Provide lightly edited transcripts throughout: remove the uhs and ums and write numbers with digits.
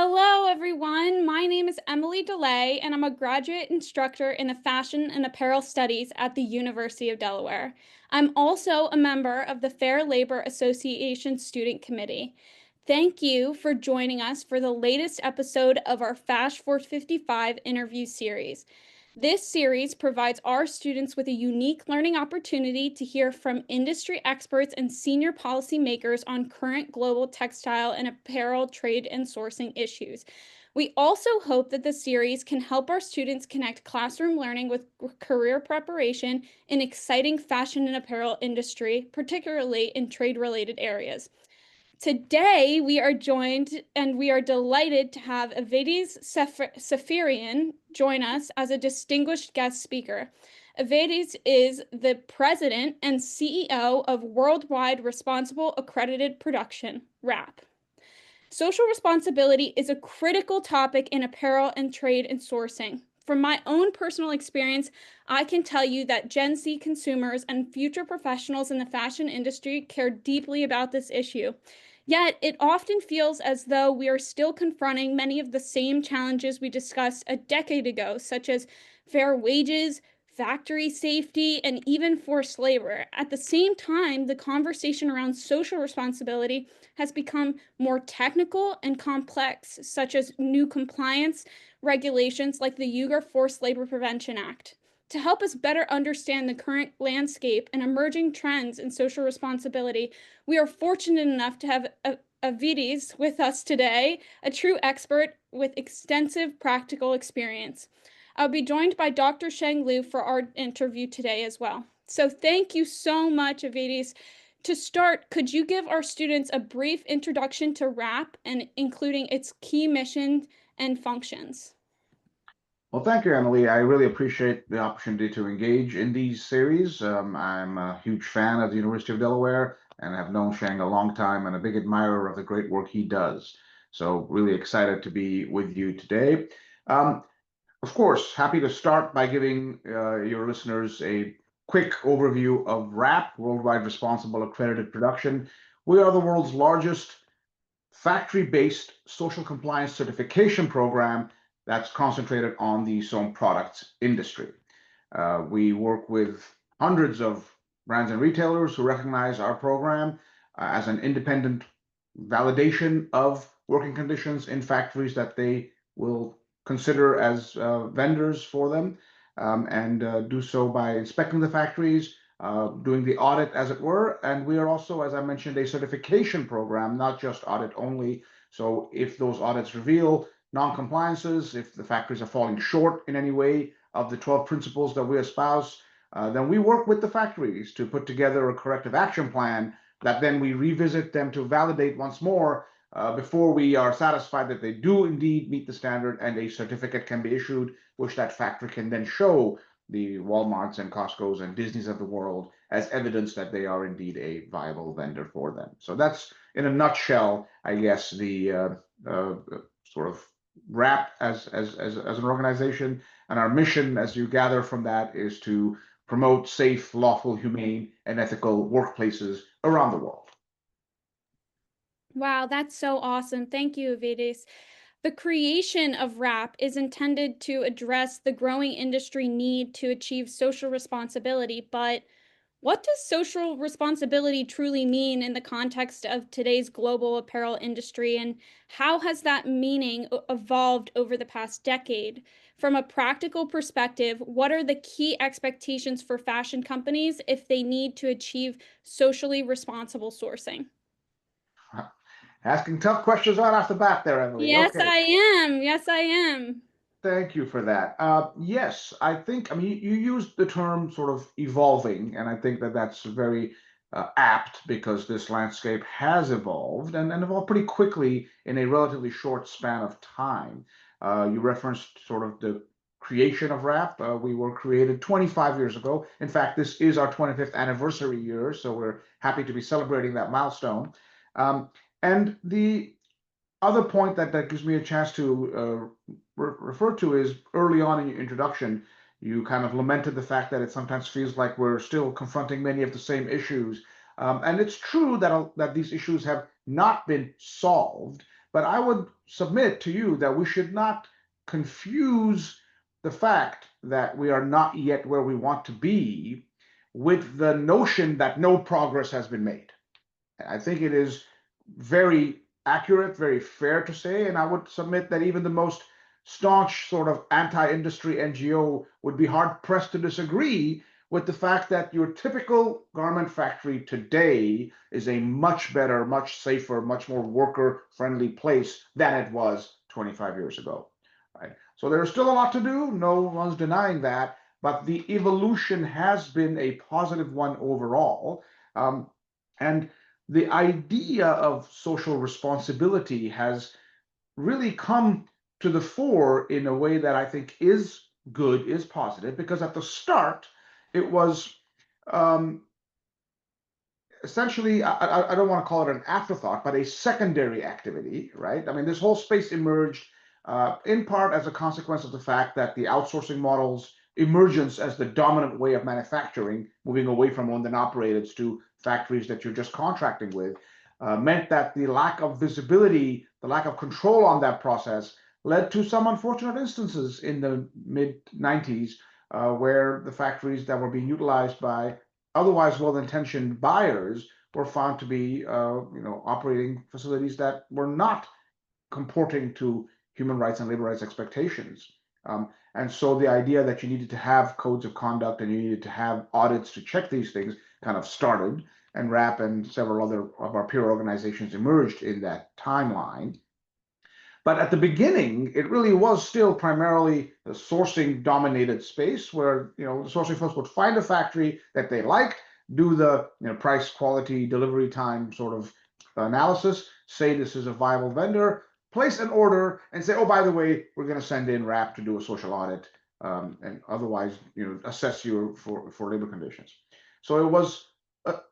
Hello, everyone. My name is Emily DeLay, and I'm a graduate instructor in the Fashion and Apparel Studies at the University of Delaware. I'm also a member of the Fair Labor Association Student Committee. Thank you for joining us for the latest episode of our FASH455 interview series. This series provides our students with a unique learning opportunity to hear from industry experts and senior policymakers on current global textile and apparel trade and sourcing issues. We also hope that the series can help our students connect classroom learning with career preparation in exciting fashion and apparel industry, particularly in trade-related areas. Today, we are joined and we are delighted to have Avedis Seferian join us as a distinguished guest speaker. Avedis is the president and CEO of Worldwide Responsible Accredited Production, WRAP. Social responsibility is a critical topic in apparel and trade and sourcing. From my own personal experience, I can tell you that Gen Z consumers and future professionals in the fashion industry care deeply about this issue. Yet, it often feels as though we are still confronting many of the same challenges we discussed a decade ago, such as fair wages, factory safety, and even forced labor. At the same time, the conversation around social responsibility has become more technical and complex, such as new compliance regulations like the Uyghur Forced Labor Prevention Act. To help us better understand the current landscape and emerging trends in social responsibility, we are fortunate enough to have Avedis with us today, a true expert with extensive practical experience. I'll be joined by Dr. Sheng Liu for our interview today as well. So thank you so much, Avedis. To start, could you give our students a brief introduction to WRAP and including its key mission and functions? Well, thank you, Emily. I really appreciate the opportunity to engage in these series. I'm a huge fan of the University of Delaware and have known Shang a long time and a big admirer of the great work he does. So really excited to be with you today. Um, of course, happy to start by giving your listeners a quick overview of WRAP, Worldwide Responsible Accredited Production. We are the world's largest factory-based social compliance certification program that's concentrated on the sewn products industry. We work with hundreds of brands and retailers who recognize our program as an independent validation of working conditions in factories that they will consider as vendors for them, and do so by inspecting the factories, doing the audit, as it were. And we are also, as I mentioned, a certification program, not just audit only. So if those audits reveal non-compliances, if the factories are falling short in any way of the 12 principles that we espouse, then we work with the factories to put together a corrective action plan that then we revisit them to validate once more before we are satisfied that they do indeed meet the standard, and a certificate can be issued, which that factory can then show the Walmarts and Costco's and Disney's of the world as evidence that they are indeed a viable vendor for them. So that's, in a nutshell, I guess, the sort of WRAP as an organization. And our mission, as you gather from that, is to promote safe, lawful, humane, and ethical workplaces around the world. Wow, that's so awesome. Thank you, Avedis. The creation of WRAP is intended to address the growing industry need to achieve social responsibility, but what does social responsibility truly mean in the context of today's global apparel industry, and how has that meaning evolved over the past decade? From a practical perspective, what are the key expectations for fashion companies if they need to achieve socially responsible sourcing? Asking tough questions right off the bat there, Emily. Yes, Okay. I am. Yes, I am. Thank you for that. Yes, I mean, you used the term sort of evolving, and I think that that's very apt because this landscape has evolved and evolved pretty quickly in a relatively short span of time. You referenced sort of the creation of RAP. We were created 25 years ago. In fact, this is our 25th anniversary year, so we're happy to be celebrating that milestone. Um, and the other point that gives me a chance to refer to is early on in your introduction, you kind of lamented the fact that it sometimes feels like we're still confronting many of the same issues. And it's true that these issues have not been solved, But I would submit to you that we should not confuse the fact that we are not yet where we want to be with the notion that no progress has been made. I think it is very accurate, very fair to say, and I would submit that even the most staunch sort of anti-industry NGO would be hard pressed to disagree with the fact that your typical garment factory today is a much better, much safer, much more worker-friendly place than it was 25 years ago. Right? So there's still a lot to do. No one's denying that, but the evolution has been a positive one overall. And the idea of social responsibility has really come to the fore in a way that I think is good, is positive, because at the start it was um, essentially, I don't want to call it an afterthought, but a secondary activity, right? I mean, this whole space emerged in part as a consequence of the fact that the outsourcing model's emergence as the dominant way of manufacturing, moving away from owned and operated to factories that you're just contracting with, meant that the lack of visibility, the lack of control on that process led to some unfortunate instances in the mid 90s where the factories that were being utilized by otherwise well-intentioned buyers were found to be, operating facilities that were not comporting to human rights and labor rights expectations. And so the idea that you needed to have codes of conduct and you needed to have audits to check these things kind of started, and RAP and several other of our peer organizations emerged in that timeline. But at the beginning, it really was still primarily the sourcing dominated space where, the sourcing folks would find a factory that they liked, do the, price, quality, delivery time sort of analysis, say this is a viable vendor, place an order and say, oh, by the way, we're going to send in RAP to do a social audit, and otherwise, assess you for labor conditions. So it was,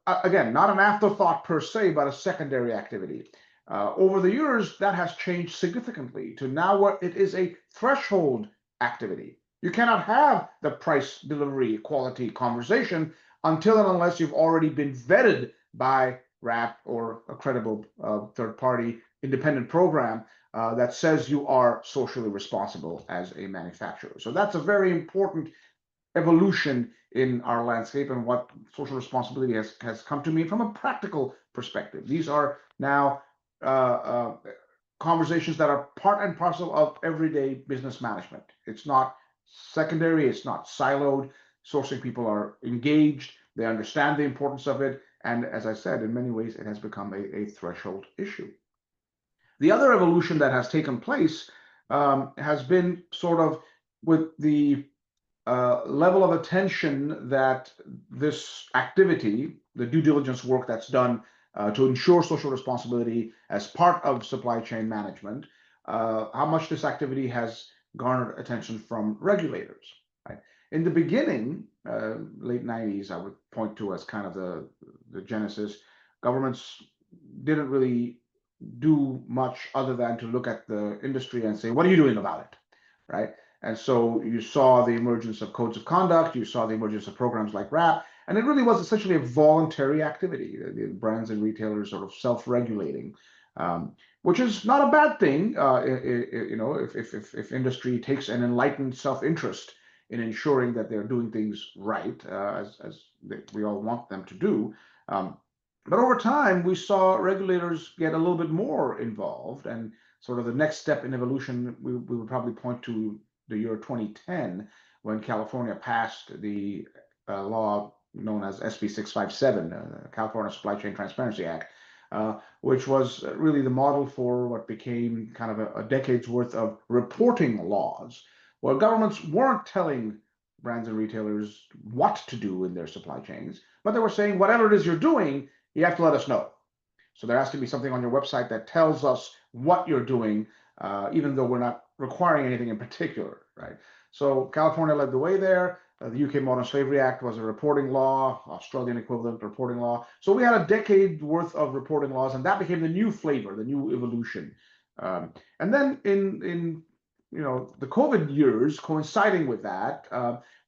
again, not an afterthought per se, but a secondary activity. Over the years, that has changed significantly to now what it is a threshold activity. You cannot have the price, delivery, quality conversation until and unless you've already been vetted by RAP or a credible third-party independent program that says you are socially responsible as a manufacturer. So that's a very important evolution in our landscape and what social responsibility has come to mean from a practical perspective. These are now conversations that are part and parcel of everyday business management. It's not secondary, it's not siloed. Sourcing people are engaged, they understand the importance of it, and as I said, in many ways, it has become a threshold issue. The other evolution that has taken place has been sort of with the level of attention that this activity, the due diligence work that's done to ensure social responsibility as part of supply chain management, how much this activity has garnered attention from regulators. Right? In the beginning, late 90s, I would point to as kind of the genesis. Governments didn't really do much other than to look at the industry and say, what are you doing about it? Right? And so you saw the emergence of codes of conduct, you saw the emergence of programs like RAP, and it really was essentially a voluntary activity. The brands and retailers sort of self-regulating, which is not a bad thing. If industry takes an enlightened self-interest in ensuring that they're doing things right, as we all want them to do. But over time, we saw regulators get a little bit more involved, and sort of the next step in evolution, we would probably point to the year 2010, when California passed the law known as SB 657, California Supply Chain Transparency Act, which was really the model for what became kind of a decade's worth of reporting laws, where governments weren't telling brands and retailers what to do in their supply chains, but they were saying, whatever it is you're doing, you have to let us know. So there has to be something on your website that tells us what you're doing, even though we're not requiring anything in particular, right? So California led the way there. The UK Modern Slavery Act was a reporting law, Australian equivalent reporting law. So we had a decade worth of reporting laws, and that became the new flavor, the new evolution. And then in the COVID years, coinciding with that,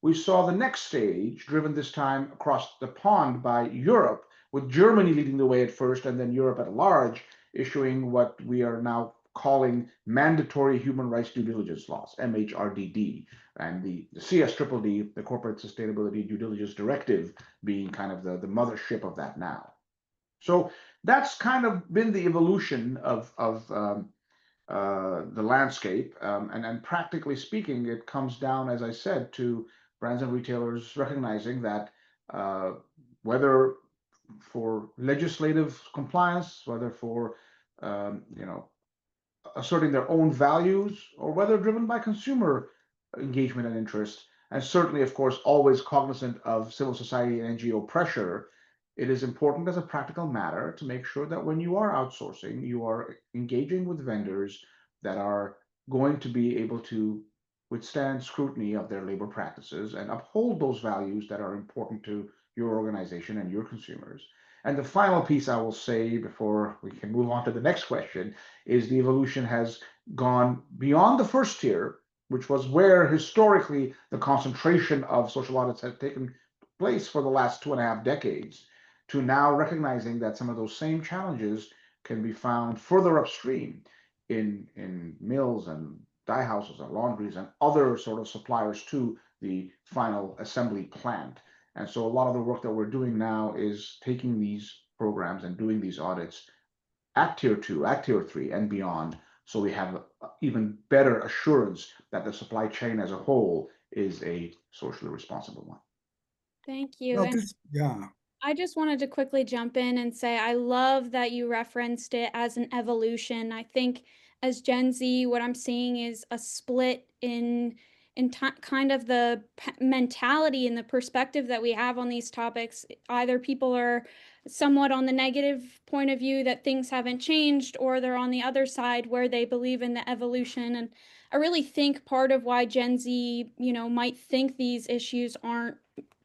we saw the next stage, driven this time across the pond by Europe, with Germany leading the way at first, and then Europe at large issuing what we are now calling mandatory human rights due diligence laws, MHRDD, and the CSDDD, the Corporate Sustainability Due Diligence Directive, being kind of the mothership of that now. So that's kind of been the evolution of the landscape. And practically speaking, it comes down, as I said, to brands and retailers recognizing that whether for legislative compliance, whether for asserting their own values, or whether driven by consumer engagement and interest, and certainly, of course, always cognizant of civil society and NGO pressure, it is important as a practical matter to make sure that when you are outsourcing, you are engaging with vendors that are going to be able to withstand scrutiny of their labor practices and uphold those values that are important to your organization and your consumers. And the final piece I will say before we can move on to the next question is the evolution has gone beyond the first tier, which was where historically the concentration of social audits had taken place for the last 2.5 decades, to now recognizing that some of those same challenges can be found further upstream in mills and dye houses and laundries and other sort of suppliers to the final assembly plant. And so a lot of the work that we're doing now is taking these programs and doing these audits at tier 2, at tier 3, and beyond, so we have even better assurance that the supply chain as a whole is a socially responsible one. Thank you. Well, And yeah. I just wanted to quickly jump in and say I love that you referenced it as an evolution. I think as Gen Z, what I'm seeing is a split in kind of the mentality and the perspective that we have on these topics. Either people are somewhat on the negative point of view that things haven't changed, or they're on the other side where they believe in the evolution. And I really think part of why Gen Z, might think these issues aren't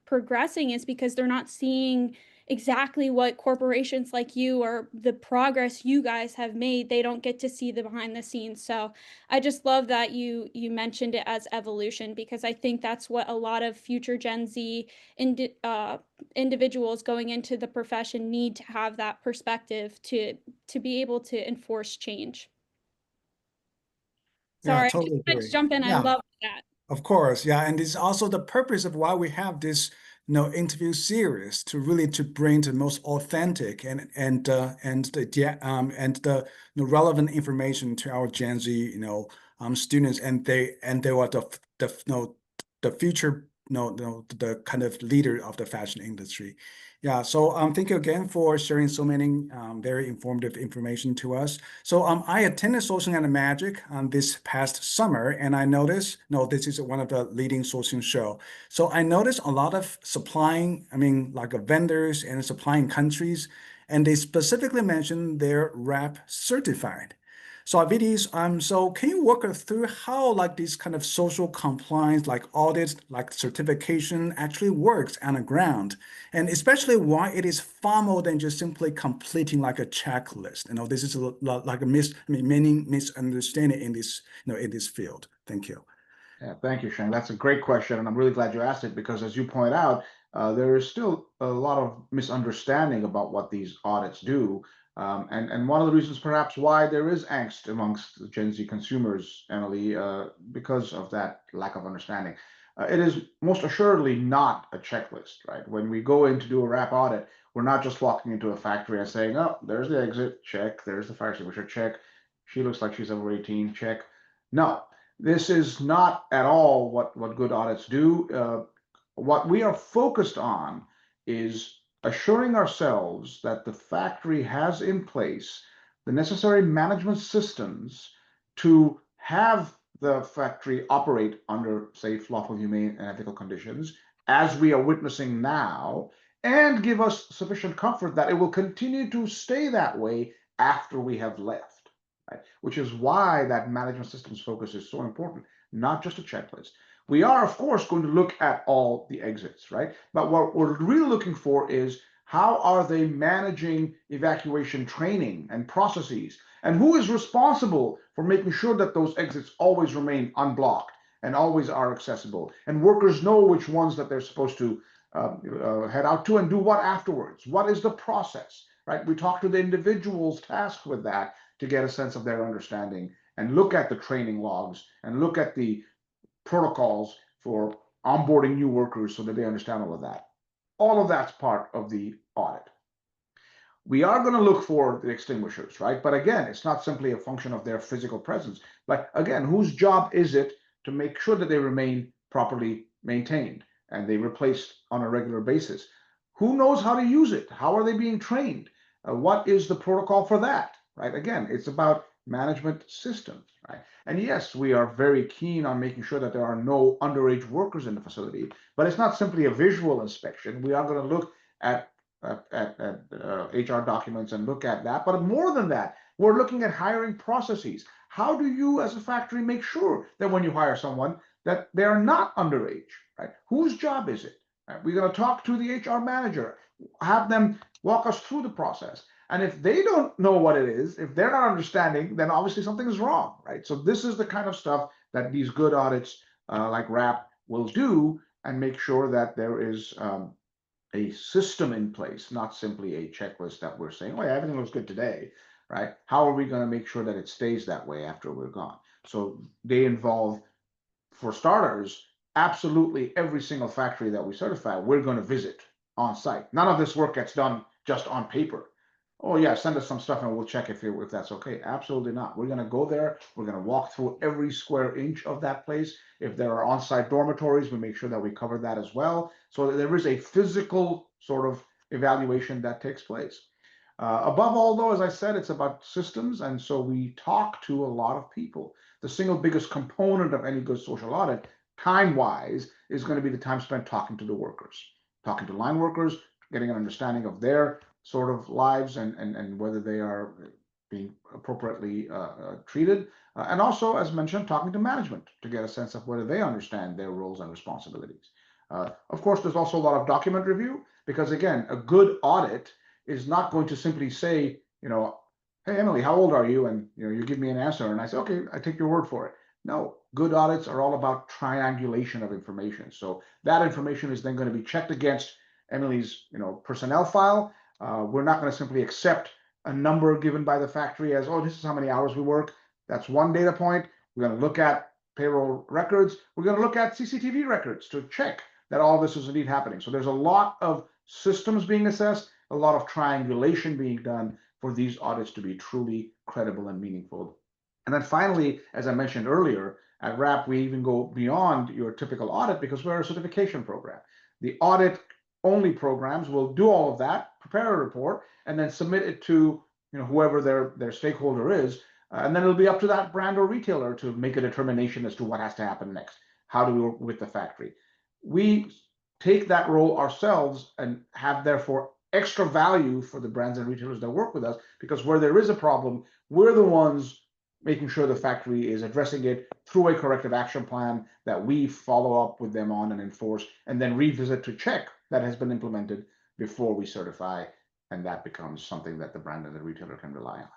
progressing is because they're not seeing exactly what corporations like you or the progress you guys have made. They don't get to see the behind the scenes. So I just love that you mentioned it as evolution, because I think that's what a lot of future Gen Z individuals going into the profession need to have, that perspective to be able to enforce change. Yeah, Sorry, totally I just agree. jump in. I Yeah. love that. Of course, yeah, and it's also the purpose of why we have this, interview series, to really bring the most authentic and the relevant information to our Gen Z, students, and they are the future, the kind of leader of the fashion industry. Yeah, so thank you again for sharing so many very informative information to us. So I attended Sourcing and Magic this past summer, and I noticed, this is one of the leading sourcing show. So I noticed a lot of like vendors and supplying countries, and they specifically mentioned they're RAP certified. So Avedis, so can you walk us through how like this kind of social compliance, like audits, like certification actually works on the ground? And especially why it is far more than just simply completing like a checklist. This is like many misunderstanding in this, in this field. Thank you. Yeah, thank you, Shane. That's a great question, and I'm really glad you asked it, because as you point out, there is still a lot of misunderstanding about what these audits do. And one of the reasons perhaps why there is angst amongst the Gen Z consumers, Emily, because of that lack of understanding. It is most assuredly not a checklist, right? When we go in to do a RAP audit, we're not just walking into a factory and saying, oh, there's the exit, check, there's the fire extinguisher, check, she looks like she's over 18, check. No, this is not at all what good audits do. What we are focused on is assuring ourselves that the factory has in place the necessary management systems to have the factory operate under safe, lawful, humane, and ethical conditions, as we are witnessing now, and give us sufficient comfort that it will continue to stay that way after we have left. Right? Which is why that management systems focus is so important, not just a checklist. We are, of course, going to look at all the exits, right? But what we're really looking for is how are they managing evacuation training and processes? And who is responsible for making sure that those exits always remain unblocked and always are accessible? And workers know which ones that they're supposed to head out to and do what afterwards. What is the process, right? We talk to the individuals tasked with that, to get a sense of their understanding and look at the training logs and look at the protocols for onboarding new workers so that they understand all of that. All of that's part of the audit. We are going to look for the extinguishers, right? But again, it's not simply a function of their physical presence. Like, again, whose job is it to make sure that they remain properly maintained and they replaced on a regular basis? Who knows how to use it? How are they being trained? What is the protocol for that, right? Again, it's about management systems, right? And yes, we are very keen on making sure that there are no underage workers in the facility, but it's not simply a visual inspection. We are going to look at HR documents and look at that. But more than that, we're looking at hiring processes. How do you as a factory make sure that when you hire someone that they're not underage, right? Whose job is it? Right? We're going to talk to the HR manager, have them walk us through the process. And if they don't know what it is, if they're not understanding, then obviously something is wrong, right? So this is the kind of stuff that these good audits like RAP will do and make sure that there is a system in place, not simply a checklist that we're saying, oh, yeah, everything looks good today, right? How are we going to make sure that it stays that way after we're gone? So they involve, for starters, absolutely every single factory that we certify, we're going to visit on site. None of this work gets done just on paper. Oh yeah, send us some stuff and we'll check if that's okay. Absolutely not. We're going to go there. We're going to walk through every square inch of that place. If there are on-site dormitories, we make sure that we cover that as well. So that there is a physical sort of evaluation that takes place. Above all, though, as I said, it's about systems. And so we talk to a lot of people. The single biggest component of any good social audit, time-wise, is going to be the time spent talking to the workers, talking to line workers, getting an understanding of their sort of lives and whether they are being appropriately treated. And also, as mentioned, talking to management to get a sense of whether they understand their roles and responsibilities. Of course, there's also a lot of document review because, again, a good audit is not going to simply say, hey, Emily, how old are you? And, you give me an answer and I say, okay, I take your word for it. No, good audits are all about triangulation of information. So that information is then going to be checked against Emily's, personnel file. We're not going to simply accept a number given by the factory as, oh, this is how many hours we work. That's one data point. We're going to look at payroll records. We're going to look at CCTV records to check that all this is indeed happening. So there's a lot of systems being assessed, a lot of triangulation being done for these audits to be truly credible and meaningful. And then finally, as I mentioned earlier, at RAP, we even go beyond your typical audit because we're a certification program. The audit only programs will do all of that, prepare a report, and then submit it to whoever their stakeholder is, and then it'll be up to that brand or retailer to make a determination as to what has to happen next. How do we work with the factory? We take that role ourselves and have therefore extra value for the brands and retailers that work with us, because where there is a problem, we're the ones making sure the factory is addressing it through a corrective action plan that we follow up with them on and enforce, and then revisit to check that has been implemented before we certify, and that becomes something that the brand and the retailer can rely on.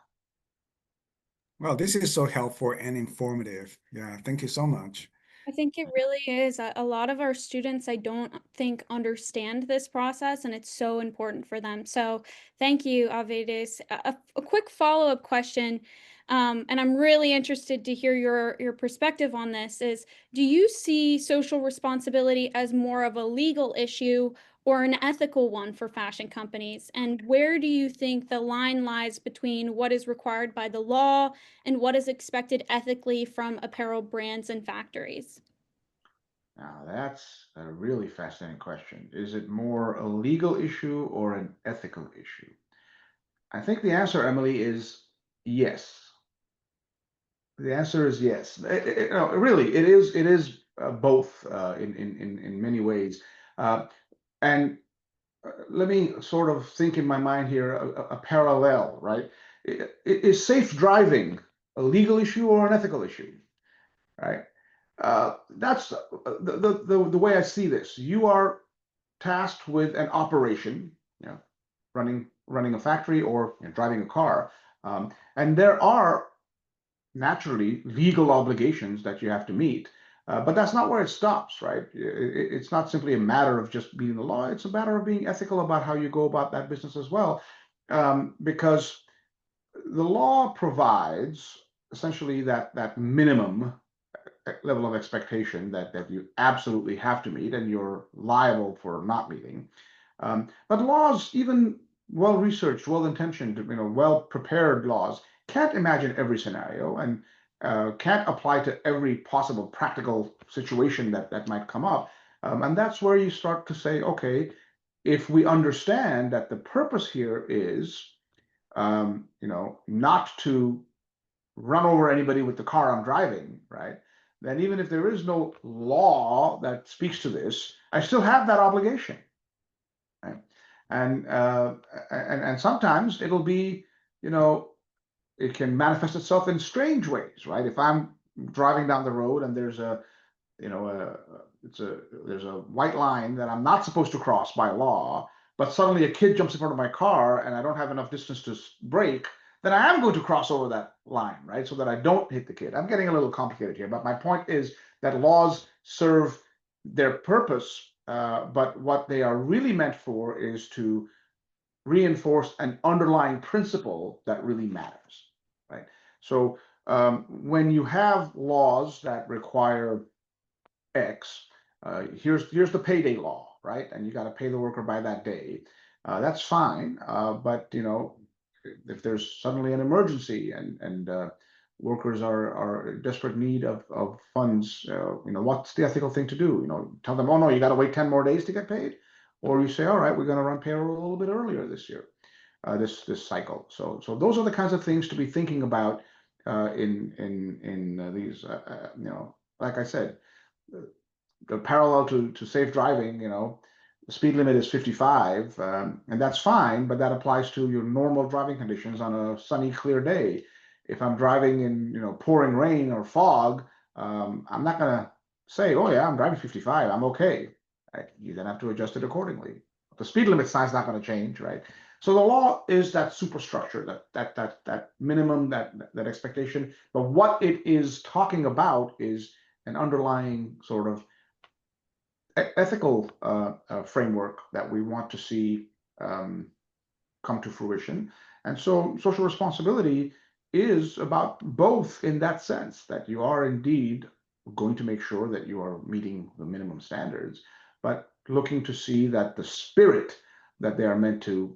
Well, this is so helpful and informative. Yeah, thank you so much. I think it really is. A lot of our students, I don't think, understand this process, and it's so important for them. So thank you, Avedis. A quick follow-up question, and I'm really interested to hear your perspective on this, is do you see social responsibility as more of a legal issue or an ethical one for fashion companies? And where do you think the line lies between what is required by the law and what is expected ethically from apparel brands and factories? Now, that's a really fascinating question. Is it more a legal issue or an ethical issue? I think the answer, Emily, is yes. The answer is yes. Really, it is both in many ways. And let me sort of think in my mind here a parallel, right? Is safe driving a legal issue or an ethical issue, right? That's the way I see this. You are tasked with an operation, running a factory or driving a car, and there are naturally legal obligations that you have to meet. But that's not where it stops, right? It's not simply a matter of just being the law. It's a matter of being ethical about how you go about that business as well. Because the law provides essentially that minimum level of expectation that you absolutely have to meet and you're liable for not meeting. But laws, even well-researched, well-intentioned, well-prepared laws, can't imagine every scenario and can't apply to every possible practical situation that might come up. And that's where you start to say, okay, if we understand that the purpose here is, not to run over anybody with the car I'm driving, right? Then even if there is no law that speaks to this, I still have that obligation, right? And and sometimes it'll be, it can manifest itself in strange ways, right? If I'm driving down the road and there's a you know, there's a white line that I'm not supposed to cross by law, but suddenly a kid jumps in front of my car and I don't have enough distance to brake, then I am going to cross over that line, right? So that I don't hit the kid. I'm getting a little complicated here, but my point is that laws serve their purpose, but what they are really meant for is to reinforce an underlying principle that really matters, right? So when you have laws that require X, here's the payday law, right? And you got to pay the worker by that day. That's fine, but if there's suddenly an emergency and workers are in desperate need of funds, what's the ethical thing to do? Tell them, oh no, you got to wait 10 more days to get paid, or you say, all right, we're going to run payroll a little bit earlier this year, this cycle. So those are the kinds of things to be thinking about in these, like I said, the parallel to safe driving, the speed limit is 55, and that's fine, but that applies to your normal driving conditions on a sunny, clear day. If I'm driving in, pouring rain or fog, I'm not going to say, oh yeah, I'm driving 55, I'm okay. Right? You're going to have to adjust it accordingly. The speed limit sign's not going to change, right? So the law is that superstructure, that minimum, that expectation. But what it is talking about is an underlying sort of ethical framework that we want to see come to fruition. And so social responsibility is about both in that sense, that you are indeed going to make sure that you are meeting the minimum standards, but looking to see that the spirit that they are meant to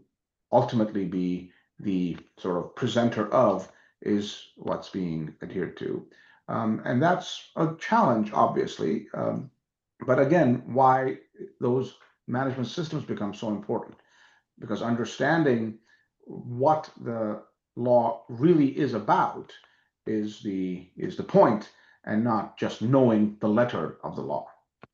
ultimately be the sort of presenter of is what's being adhered to. And that's a challenge, obviously. But again, why those management systems become so important, because understanding what the law really is about is the point, and not just knowing the letter of the law,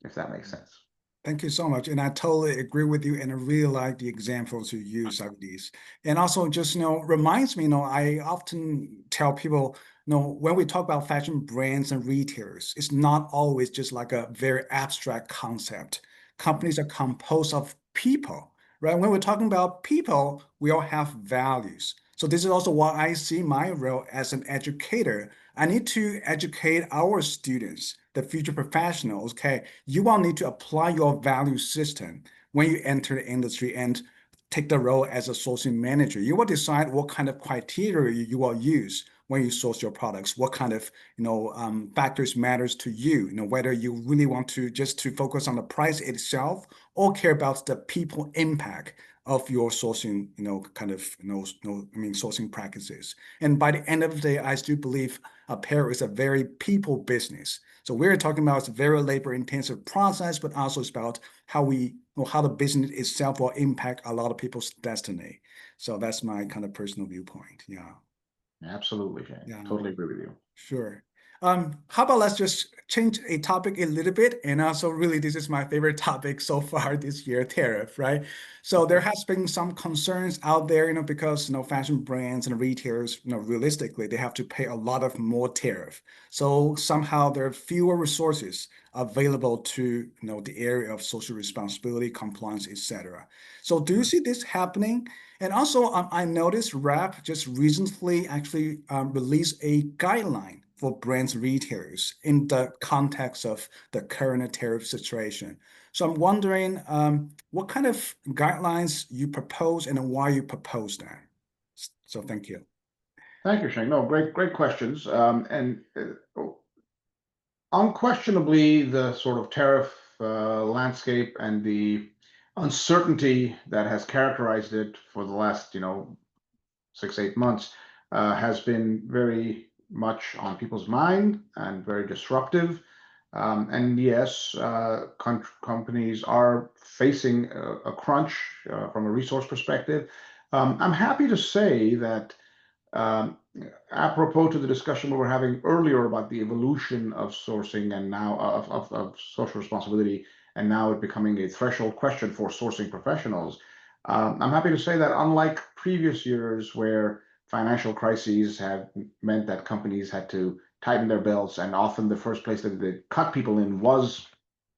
if that makes sense. Thank you so much. And I totally agree with you. And I really like the examples you use of these. And also just, reminds me, I often tell people, when we talk about fashion brands and retailers, it's not always just like a very abstract concept. Companies are composed of people, right? When we're talking about people, we all have values. So this is also why I see my role as an educator. I need to educate our students, the future professionals. Okay, you will need to apply your value system when you enter the industry and take the role as a sourcing manager. You will decide what kind of criteria you will use when you source your products, what kind of factors matters to you, whether you really want to just to focus on the price itself or care about the people impact of your sourcing, sourcing practices. And by the end of the day, I still believe apparel is a very people business. So we're talking about it's a very labor-intensive process, but also it's about how the business itself will impact a lot of people's destiny. So that's my kind of personal viewpoint. Yeah. Absolutely, Shane. Yeah. Totally agree with you. Sure. How about let's just change a topic a little bit, and also really this is my favorite topic so far this year, tariff, right? So there has been some concerns out there, because fashion brands and retailers, realistically they have to pay a lot of more tariff. So somehow there are fewer resources available to the area of social responsibility, compliance, etc. So do you see this happening? And also, I noticed RAP just recently actually released a guideline for brands and retailers in the context of the current tariff situation. So I'm wondering what kind of guidelines you propose and why you propose that. So thank you. Thank you, Shane. No, great questions. Unquestionably, the sort of tariff landscape and the uncertainty that has characterized it for the last, 6, 8 months has been very much on people's mind and very disruptive. And yes, companies are facing a crunch from a resource perspective. I'm happy to say that um, apropos to the discussion we were having earlier about the evolution of sourcing and now of social responsibility, and now it becoming a threshold question for sourcing professionals. I'm happy to say that unlike previous years where financial crises have meant that companies had to tighten their belts, and often the first place that they cut people in was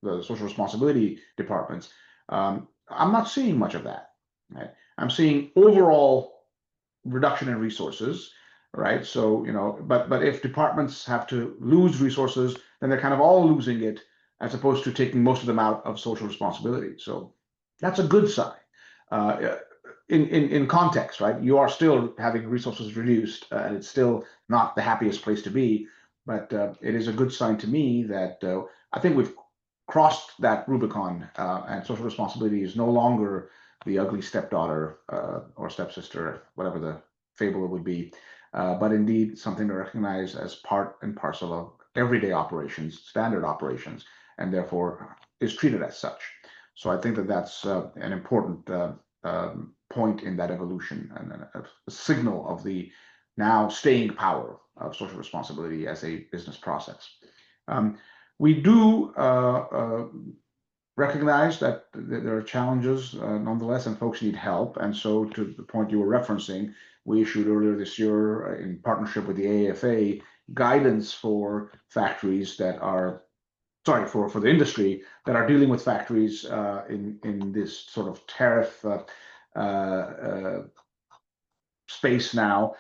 the social responsibility departments, I'm not seeing much of that. Right? I'm seeing overall reduction in resources, right? So, but if departments have to lose resources, then they're kind of all losing it as opposed to taking most of them out of social responsibility. So that's a good sign. Uh, in context, right? You are still having resources reduced, and it's still not the happiest place to be, but it is a good sign to me that I think we've crossed that Rubicon, and social responsibility is no longer the ugly stepdaughter or stepsister, whatever the fable it would be, but indeed something to recognize as part and parcel of everyday operations, standard operations, and therefore is treated as such. So I think that that's an important point in that evolution, and a signal of the now staying power of social responsibility as a business process. We do recognize that there are challenges nonetheless, and folks need help. And so, to the point you were referencing, we issued earlier this year, in partnership with the AFA, guidance for factories that are, sorry, for the industry that are dealing with factories in this sort of tariff space now,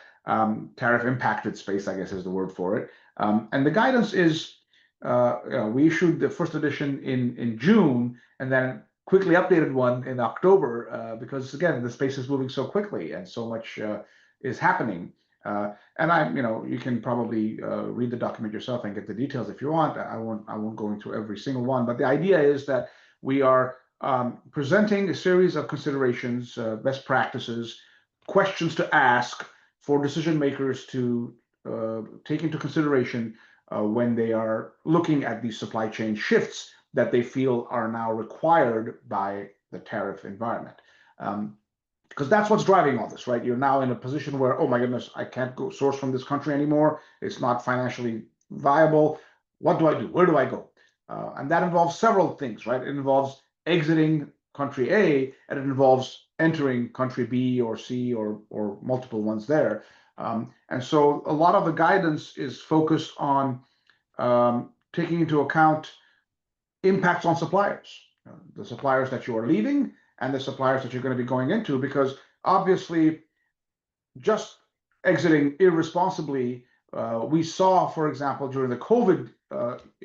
tariff impacted space, I guess is the word for it. And the guidance is, we issued the first edition in June, and then quickly updated one in October, because again, the space is moving so quickly and so much is happening. And you can probably read the document yourself and get the details if you want. I won't go into every single one, but the idea is that we are presenting a series of considerations, best practices, questions to ask for decision makers to take into consideration when they are looking at these supply chain shifts that they feel are now required by the tariff environment. Because that's what's driving all this, right? You're now in a position where, oh my goodness, I can't go source from this country anymore. It's not financially viable. What do I do? Where do I go? And that involves several things, right? It involves exiting country A, and it involves entering country B or C or multiple ones there. And so a lot of the guidance is focused on taking into account impacts on suppliers, the suppliers that you are leaving and the suppliers that you're going to be going into, because obviously just exiting irresponsibly, we saw, for example, during the COVID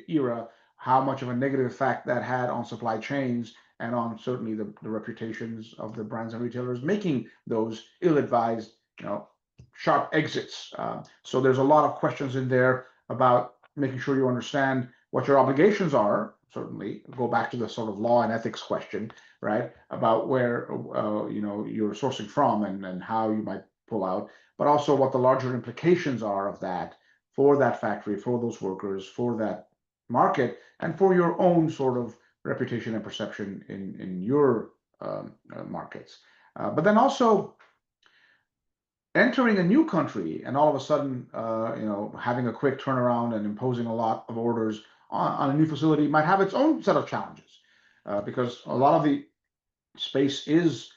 era, how much of a negative effect that had on supply chains and on certainly the reputations of the brands and retailers making those ill-advised, sharp exits. So there's a lot of questions in there about making sure you understand what your obligations are. Certainly, go back to the sort of law and ethics question, right? About where you're sourcing from and how you might pull out, but also what the larger implications are of that for that factory, for those workers, for that market, and for your own sort of reputation and perception in your markets. But then also entering a new country and all of a sudden, having a quick turnaround and imposing a lot of orders on a new facility might have its own set of challenges, because a lot of the space is,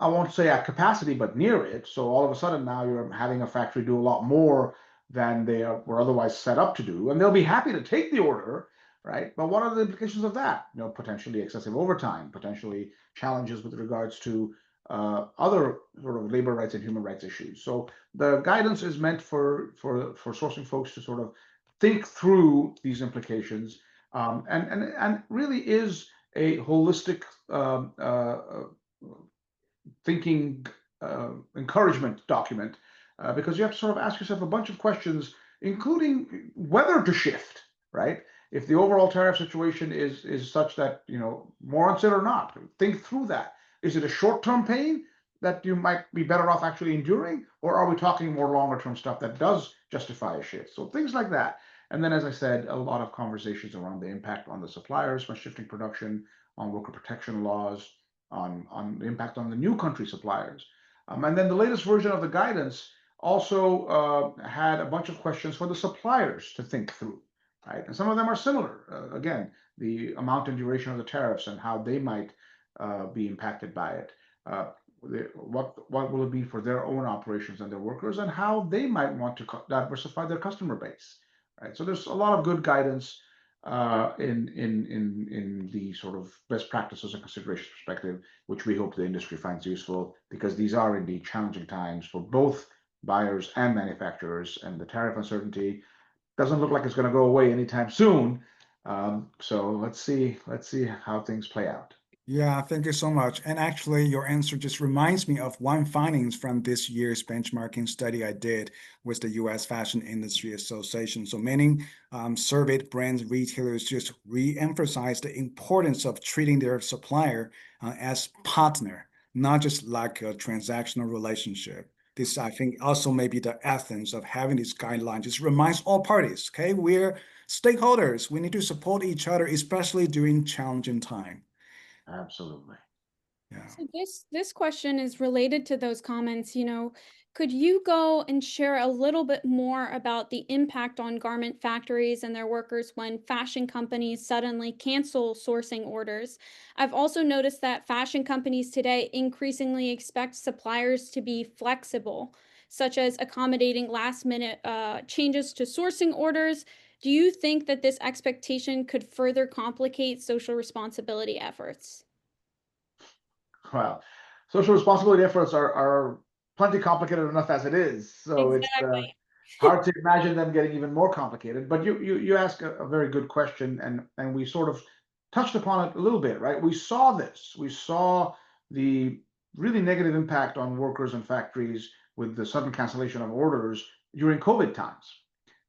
I won't say at capacity, but near it. So all of a sudden now you're having a factory do a lot more than they were otherwise set up to do, and they'll be happy to take the order, right? But what are the implications of that? Potentially excessive overtime, potentially challenges with regards to other sort of labor rights and human rights issues. So the guidance is meant for sourcing folks to sort of think through these implications, and really is a holistic thinking encouragement document because you have to sort of ask yourself a bunch of questions, including whether to shift, right? If the overall tariff situation is such that, warrants it or not, think through that. Is it a short-term pain that you might be better off actually enduring, or are we talking more longer-term stuff that does justify a shift? So things like that. And then, as I said, a lot of conversations around the impact on the suppliers by shifting production, on worker protection laws, on the impact on the new country suppliers. And then the latest version of the guidance also had a bunch of questions for the suppliers to think through, right? And some of them are similar. Again, the amount and duration of the tariffs and how they might be impacted by it. What will it be for their own operations and their workers, and how they might want to diversify their customer base, right? So there's a lot of good guidance in the sort of best practices and considerations perspective, which we hope the industry finds useful, because these are indeed challenging times for both buyers and manufacturers, and the tariff uncertainty doesn't look like it's going to go away anytime soon. So let's see how things play out. Yeah, thank you so much. And actually, your answer just reminds me of one findings from this year's benchmarking study I did with the U.S. Fashion Industry Association. So many surveyed brands, retailers just re-emphasize the importance of treating their supplier as partner, not just like a transactional relationship. This, I think, also may be the essence of having this guideline. Just reminds all parties, okay, we're stakeholders. We need to support each other, especially during challenging time. Absolutely. Yeah. So this question is related to those comments. Could you go and share a little bit more about the impact on garment factories and their workers when fashion companies suddenly cancel sourcing orders? I've also noticed that fashion companies today increasingly expect suppliers to be flexible, such as accommodating last-minute changes to sourcing orders. Do you think that this expectation could further complicate social responsibility efforts? Well, social responsibility efforts are plenty complicated enough as it is. So it's Exactly. hard to imagine them getting even more complicated. But you ask a very good question, and we sort of touched upon it a little bit, right? We saw this. We saw the really negative impact on workers and factories with the sudden cancellation of orders during COVID times.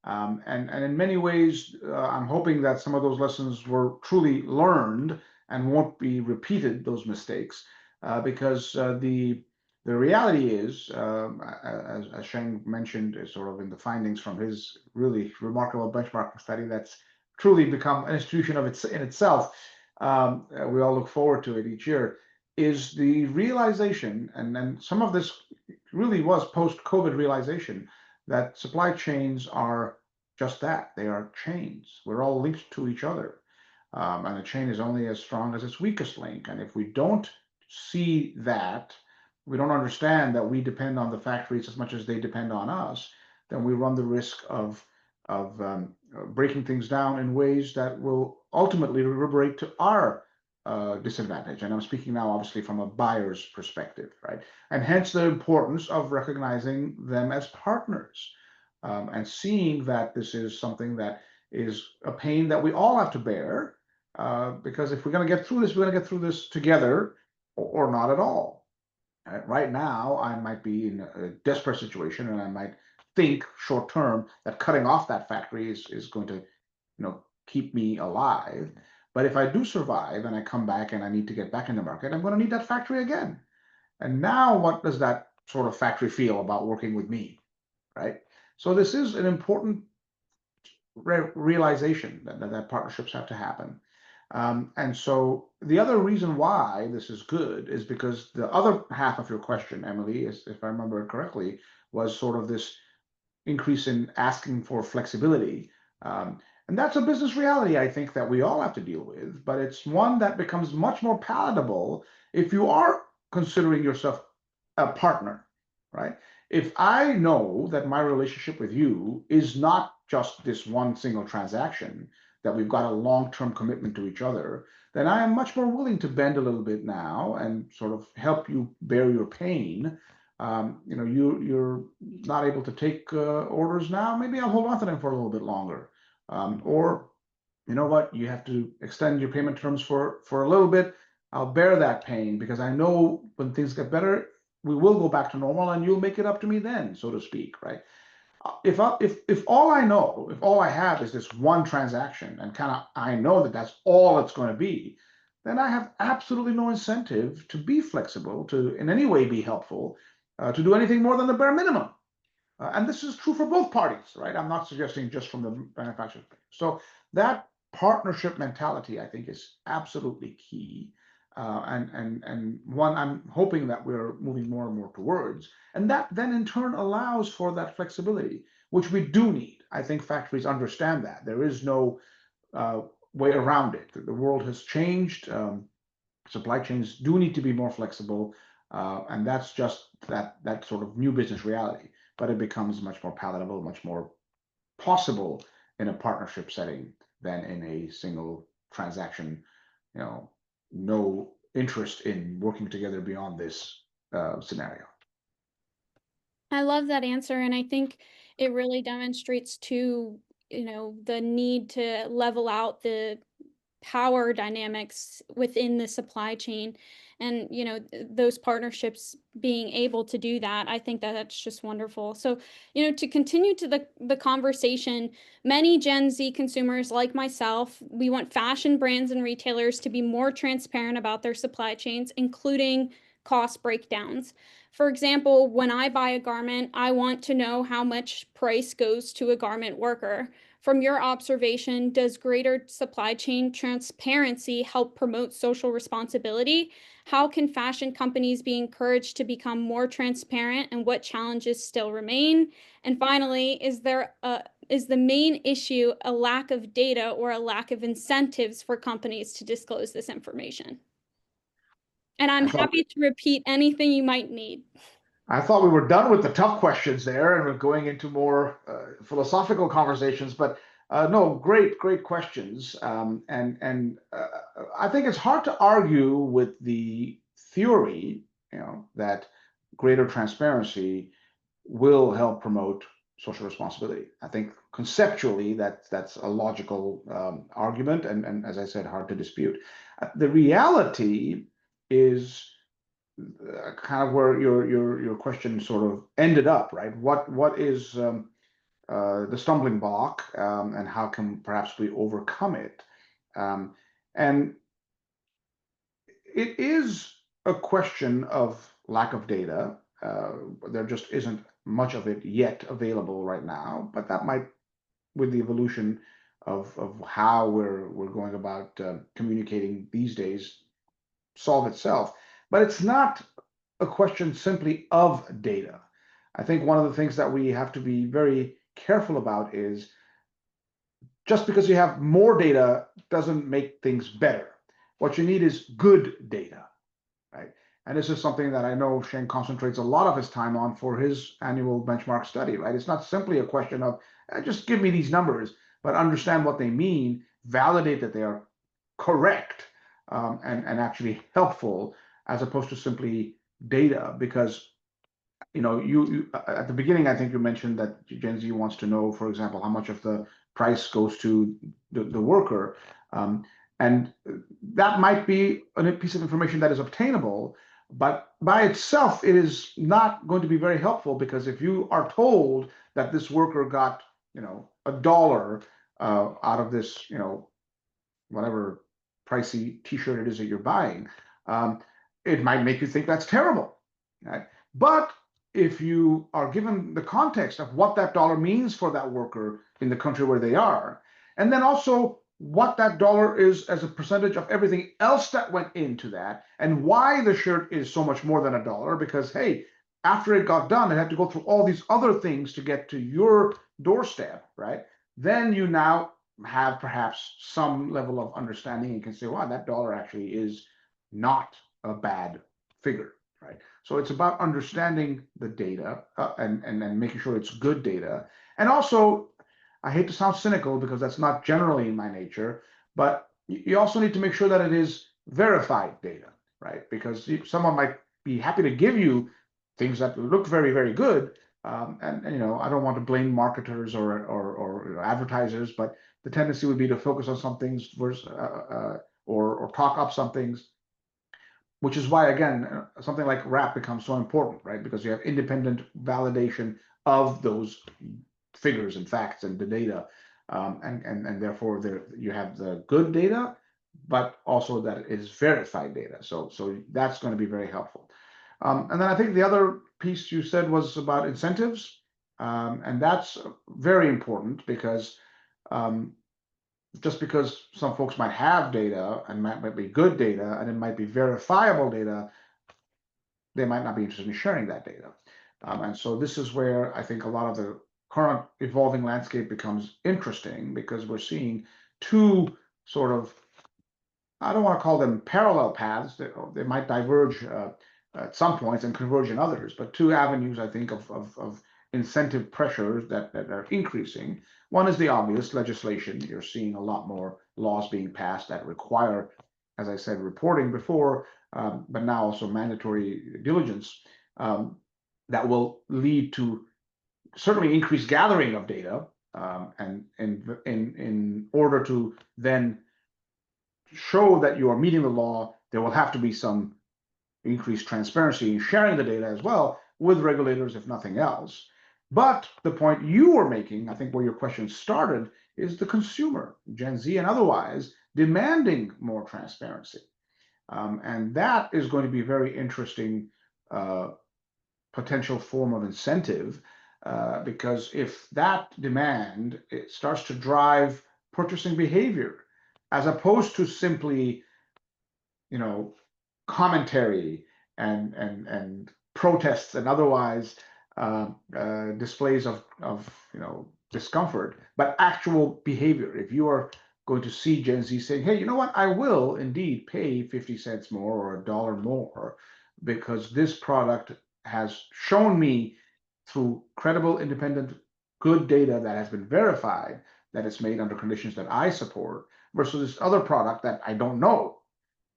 And in many ways, I'm hoping that some of those lessons were truly learned and won't be repeated, those mistakes, because the reality is, as Sheng mentioned, is sort of in the findings from his really remarkable benchmarking study that's truly become an institution of in itself. We all look forward to it each year. Is the realization, and some of this really was post-COVID realization, that supply chains are just that. They are chains. We're all linked to each other. And a chain is only as strong as its weakest link. And if we don't see that, we don't understand that we depend on the factories as much as they depend on us, then we run the risk of breaking things down in ways that will ultimately reverberate to our disadvantage. And I'm speaking now, obviously, from a buyer's perspective, right? And hence the importance of recognizing them as partners, and seeing that this is something that is a pain that we all have to bear, because if we're going to get through this, we're going to get through this together, or not at all. Right now, I might be in a desperate situation, and I might think short term that cutting off that factory is going to, keep me alive. But if I do survive and I come back and I need to get back in the market, I'm going to need that factory again. And now, what does that sort of factory feel about working with me, right? So this is an important realization that partnerships have to happen. And so the other reason why this is good is because the other half of your question, Emily, is, if I remember it correctly, was sort of this increase in asking for flexibility. And that's a business reality, I think, that we all have to deal with, but it's one that becomes much more palatable if you are considering yourself a partner, right? If I know that my relationship with you is not just this one single transaction, that we've got a long-term commitment to each other, then I am much more willing to bend a little bit now and sort of help you bear your pain. You're not able to take orders now. Maybe I'll hold on to them for a little bit longer. Or, you know what, you have to extend your payment terms for a little bit. I'll bear that pain because I know when things get better, we will go back to normal, and you'll make it up to me then, so to speak, right? If all I know, if all I have is this one transaction, and kind of I know that that's all it's going to be, then I have absolutely no incentive to be flexible, to in any way be helpful, to do anything more than the bare minimum. And this is true for both parties, right? I'm not suggesting just from the manufacturer. So that partnership mentality, I think, is absolutely key, and one I'm hoping that we're moving more and more towards. And that then in turn allows for that flexibility, which we do need. I think factories understand that there is no way around it. The world has changed. Supply chains do need to be more flexible, and that's just that sort of new business reality. But it becomes much more palatable, much more possible in a partnership setting than in a single transaction. You know, no interest in working together beyond this scenario. I love that answer, and I think it really demonstrates too, the need to level out the power dynamics within the supply chain, and those partnerships being able to do that. I think that that's just wonderful. So to continue to the conversation, many Gen Z consumers like myself, we want fashion brands and retailers to be more transparent about their supply chains, including cost breakdowns. For example, when I buy a garment, I want to know how much price goes to a garment worker. From your observation, does greater supply chain transparency help promote social responsibility? How can fashion companies be encouraged to become more transparent, and what challenges still remain? And finally, is the main issue a lack of data or a lack of incentives for companies to disclose this information? And I'm I thought happy to repeat anything you might need. I thought we were done with the tough questions there, and we're going into more philosophical conversations. But no, great questions. And I think it's hard to argue with the theory, that greater transparency will help promote social responsibility. I think conceptually that's a logical argument, and as I said, hard to dispute. The reality is kind of where your question sort of ended up, right? What is the stumbling block, and how can perhaps we overcome it? And it is a question of lack of data. There just isn't much of it yet available right now, but that might, with the evolution of how we're going about communicating these days, solve itself. But it's not a question simply of data. I think one of the things that we have to be very careful about is just because you have more data doesn't make things better. What you need is good data, right? And this is something that I know Shane concentrates a lot of his time on for his annual benchmark study, right? It's not simply a question of just give me these numbers, but understand what they mean, validate that they are correct, and actually helpful, as opposed to simply data. Because you at the beginning, I think you mentioned that Gen Z wants to know, for example, how much of the price goes to the worker, and that might be a piece of information that is obtainable, but by itself, it is not going to be very helpful, because if you are told that this worker got $1 out of this whatever pricey T-shirt it is that you're buying, it might make you think that's terrible, right? But if you are given the context of what that dollar means for that worker in the country where they are, and then also what that dollar is as a percentage of everything else that went into that, and why the shirt is so much more than $1, because hey, after it got done, it had to go through all these other things to get to your doorstep, right? Then you now have perhaps some level of understanding and can say, wow, that dollar actually is not a bad figure, right? So it's about understanding the data, and making sure it's good data. And also, I hate to sound cynical because that's not generally in my nature, but you also need to make sure that it is verified data, right? Because someone might be happy to give you things that look very, very good. And I don't want to blame marketers or advertisers, but the tendency would be to focus on some things versus, or talk up some things. which is why, again, something like RAP becomes so important, right? Because you have independent validation of those figures and facts and the data, and therefore you have the good data, but also that is verified data. So that's going to be very helpful. And then I think the other piece you said was about incentives, and that's very important because just because some folks might have data and might be good data and it might be verifiable data, they might not be interested in sharing that data. And so this is where I think a lot of the current evolving landscape becomes interesting, because we're seeing two sort of, I don't want to call them parallel paths, they might diverge at some points and converge in others, but two avenues, I think, of incentive pressures that are increasing. One is the obvious legislation. You're seeing a lot more laws being passed that require, as I said, reporting before, but now also mandatory diligence, that will lead to certainly increased gathering of data, and in order to then show that you are meeting the law, there will have to be some increased transparency in sharing the data as well with regulators, if nothing else. But the point you were making, I think where your question started, is the consumer, Gen Z and otherwise, demanding more transparency. And that is going to be a very interesting potential form of incentive, because if that demand, it starts to drive purchasing behavior, as opposed to simply, commentary and protests and otherwise displays of discomfort, but actual behavior. If you are going to see Gen Z saying, hey, you know what, I will indeed pay 50 cents more or $1 more because this product has shown me through credible, independent, good data that has been verified that it's made under conditions that I support, versus this other product that I don't know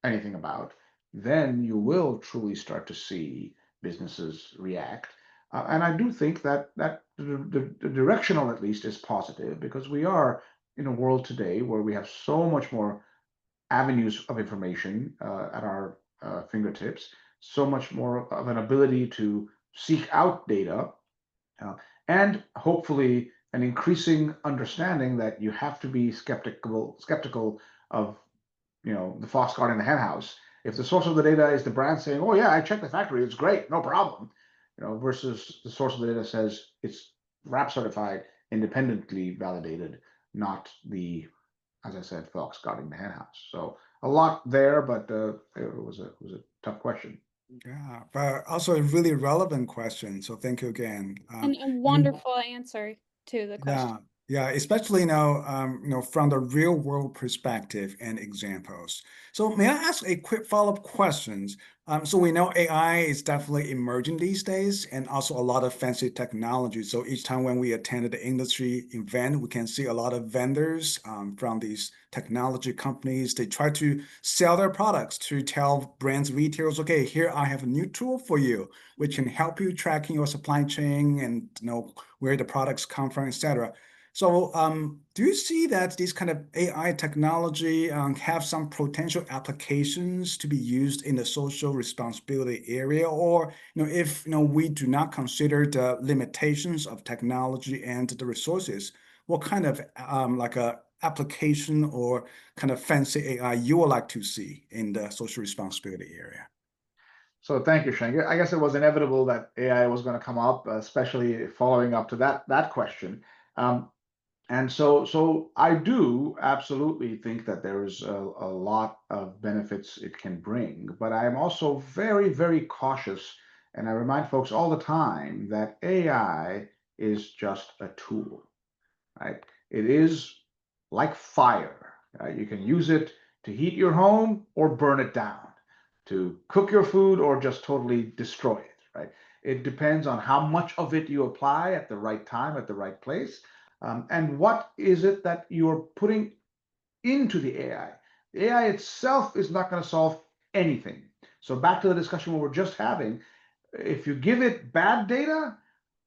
anything about, then you will truly start to see businesses react. And I do think that the directional, at least, is positive, because we are in a world today where we have so much more avenues of information at our fingertips, so much more of an ability to seek out data, and hopefully an increasing understanding that you have to be skeptical of the fox guarding the hen house. If the source of the data is the brand saying, oh yeah, I checked the factory, it's great, no problem, versus the source of the data says it's RAP certified, independently validated, not the, as I said, fox guarding the hen house. So a lot there, but it was a tough question. Yeah, but also a really relevant question. So thank you again. And a wonderful answer to the question. Yeah, especially from the real world perspective and examples. So may I ask a quick follow-up questions? So we know AI is definitely emerging these days, and also a lot of fancy technology. So each time when we attend the industry event, we can see a lot of vendors from these technology companies. They try to sell their products to tell brands, retailers, okay, here I have a new tool for you, which can help you tracking your supply chain and where the products come from, etc. So do you see that this kind of AI technology have some potential applications to be used in the social responsibility area? Or if we do not consider the limitations of technology and the resources, what kind of like a application or kind of fancy AI you would like to see in the social responsibility area? So thank you, Sheng. I guess it was inevitable that AI was going to come up, especially following up to that question. And so I do absolutely think that there is a lot of benefits it can bring, but I'm also very, very cautious. And I remind folks all the time that AI is just a tool, right? It is like fire, right? You can use it to heat your home or burn it down, to cook your food or just totally destroy it, right? It depends on how much of it you apply at the right time, at the right place, and what is it that you're putting into the AI. The AI itself is not going to solve anything. So back to the discussion we were just having, if you give it bad data,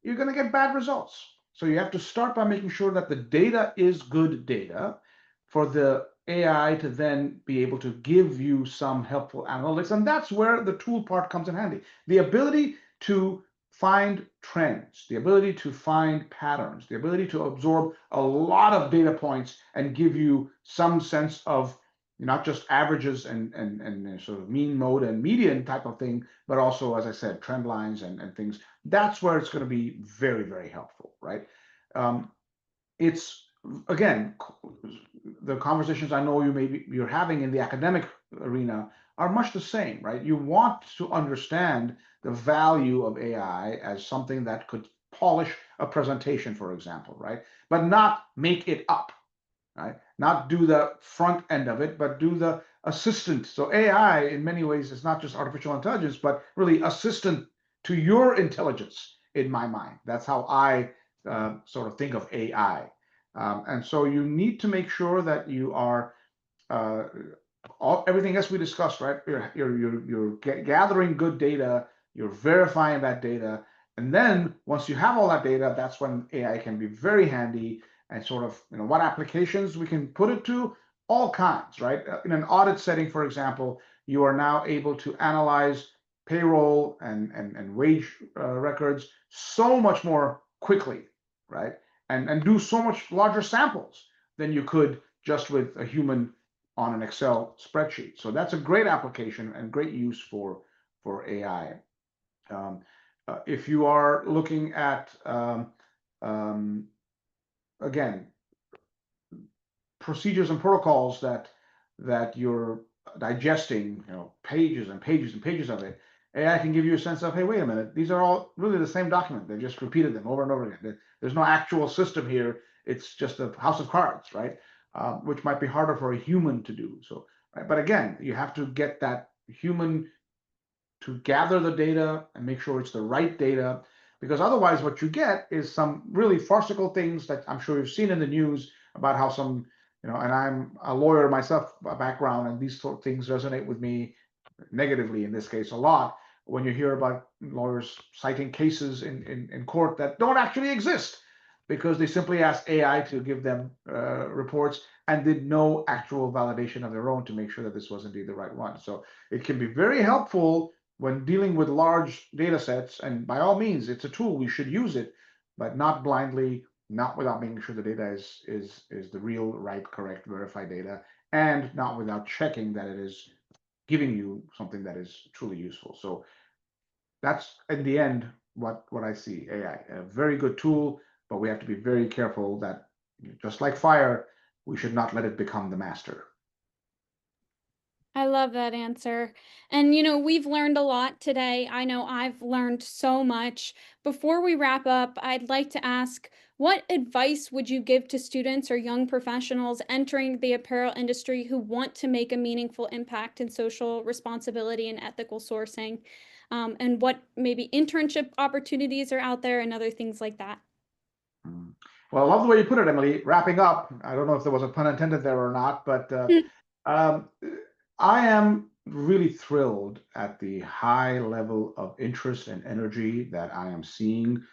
you're going to get bad results. So you have to start by making sure that the data is good data for the AI to then be able to give you some helpful analytics. And that's where the tool part comes in handy. The ability to find trends, the ability to find patterns, the ability to absorb a lot of data points and give you some sense of not just averages and sort of mean, mode, and median type of thing, but also, as I said, trend lines and things. That's where it's going to be very, very helpful, right? It's, again, the conversations I know you're having in the academic arena are much the same, right? You want to understand the value of AI as something that could polish a presentation, for example, right? But not make it up, right? Not do the front end of it, but do the assistant. So AI, in many ways, is not just artificial intelligence, but really assistant to your intelligence, in my mind. That's how I sort of think of AI. And so you need to make sure that you are everything else we discussed, right? You're gathering good data, you're verifying that data, and then once you have all that data, that's when AI can be very handy and sort of, what applications we can put it to, all kinds, right? In an audit setting, for example, you are now able to analyze payroll and wage records so much more quickly, right? And do so much larger samples than you could just with a human on an Excel spreadsheet. So that's a great application and great use for AI. If you are looking at, again, procedures and protocols that you're digesting, pages and pages and pages of it, AI can give you a sense of, hey, wait a minute, these are all really the same document. They just repeated them over and over again. There's no actual system here. It's just a house of cards, right? Which might be harder for a human to do. So, right? But again, you have to get that human to gather the data and make sure it's the right data, because otherwise what you get is some really farcical things that I'm sure you've seen in the news about how some, and I'm a lawyer myself by background, and these sort of things resonate with me negatively in this case a lot, when you hear about lawyers citing cases in court that don't actually exist because they simply asked AI to give them reports and did no actual validation of their own to make sure that this was indeed the right one. So it can be very helpful when dealing with large data sets, and by all means, it's a tool, we should use it, but not blindly, not without making sure the data is the real, right, correct, verified data, and not without checking that it is giving you something that is truly useful. So that's, in the end, what I see AI, a very good tool, but we have to be very careful that, just like fire, we should not let it become the master. I love that answer. And, we've learned a lot today. I know I've learned so much. Before we wrap up, I'd like to ask, what advice would you give to students or young professionals entering the apparel industry who want to make a meaningful impact in social responsibility and ethical sourcing? And what maybe internship opportunities are out there and other things like that? Well, I love the way you put it, Emily. Wrapping up, I don't know if there was a pun intended there or not, but um, I am really thrilled at the high level of interest and energy that I am seeing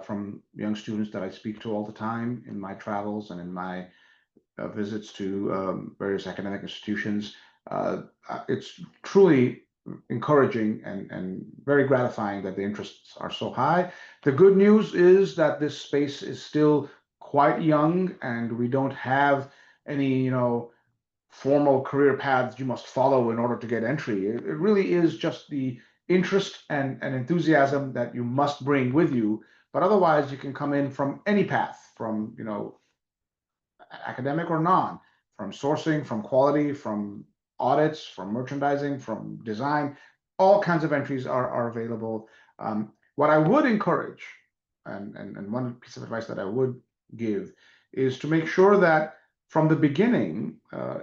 from young students that I speak to all the time in my travels and in my visits to various academic institutions. It's truly encouraging and very gratifying that the interests are so high. The good news is that this space is still quite young, and we don't have any, formal career paths you must follow in order to get entry. It really is just the interest and enthusiasm that you must bring with you. But otherwise, you can come in from any path, from, academic or non, from sourcing, from quality, from audits, from merchandising, from design. All kinds of entries are available. What I would encourage, and one piece of advice that I would give, is to make sure that from the beginning,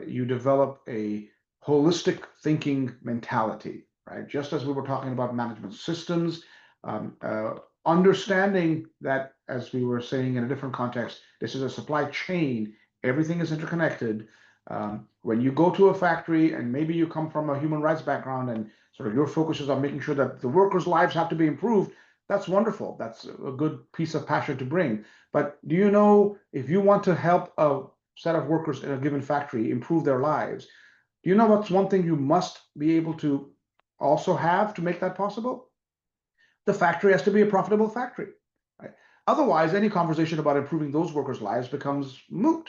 you develop a holistic thinking mentality, right? Just as we were talking about management systems, understanding that, as we were saying in a different context, this is a supply chain, everything is interconnected. When you go to a factory and maybe you come from a human rights background and sort of your focus is on making sure that the workers' lives have to be improved, that's wonderful. That's a good piece of passion to bring. But do you know, if you want to help a set of workers in a given factory improve their lives, do you know what's one thing you must be able to also have to make that possible? The factory has to be a profitable factory, right? Otherwise, any conversation about improving those workers' lives becomes moot.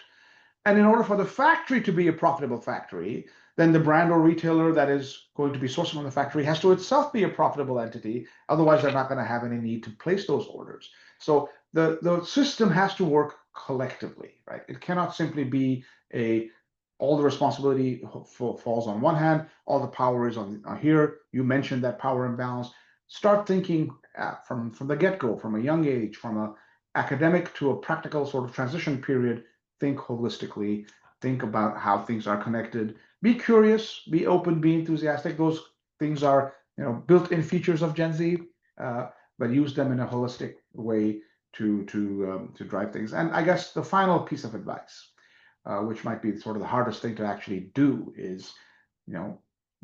And in order for the factory to be a profitable factory, then the brand or retailer that is going to be sourcing from the factory has to itself be a profitable entity. Otherwise, they're not going to have any need to place those orders. So the system has to work collectively, right? It cannot simply be all the responsibility falls on one hand, all the power is on here. You mentioned that power imbalance. Start thinking from the get-go, from a young age, from a academic to a practical sort of transition period. Think holistically, think about how things are connected, be curious, be open, be enthusiastic. Those things are, built-in features of Gen Z, but use them in a holistic way to drive things. And I guess the final piece of advice, which might be sort of the hardest thing to actually do, is,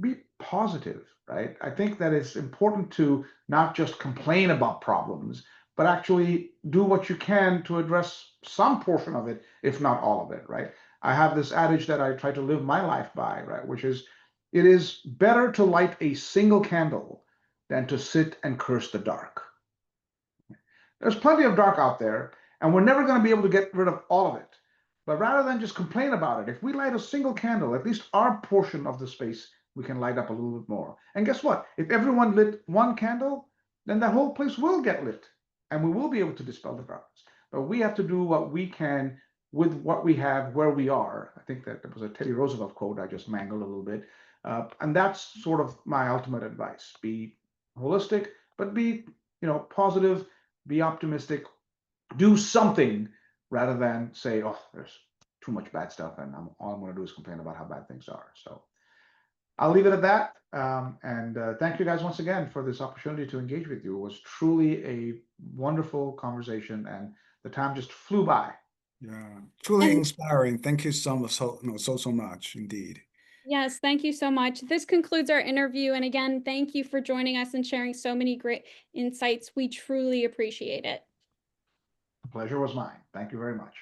be positive, right? I think that it's important to not just complain about problems, but actually do what you can to address some portion of it, if not all of it, right? I have this adage that I try to live my life by, right? Which is, it is better to light a single candle than to sit and curse the dark. There's plenty of dark out there, and we're never going to be able to get rid of all of it. But rather than just complain about it, if we light a single candle, at least our portion of the space, we can light up a little bit more. And guess what? If everyone lit one candle, then the whole place will get lit, and we will be able to dispel the darkness. But we have to do what we can with what we have, where we are. I think that was a Teddy Roosevelt quote I just mangled a little bit. And that's sort of my ultimate advice. Be holistic, but be, positive, be optimistic, do something rather than say, oh, there's too much bad stuff, and all I'm going to do is complain about how bad things are. So I'll leave it at that. And thank you guys once again for this opportunity to engage with you. It was truly a wonderful conversation, and the time just flew by. Yeah, truly And inspiring. Thank you so much, so much indeed. yes, thank you so much. This concludes our interview. And again, thank you for joining us and sharing so many great insights. We truly appreciate it. The pleasure was mine. Thank you very much.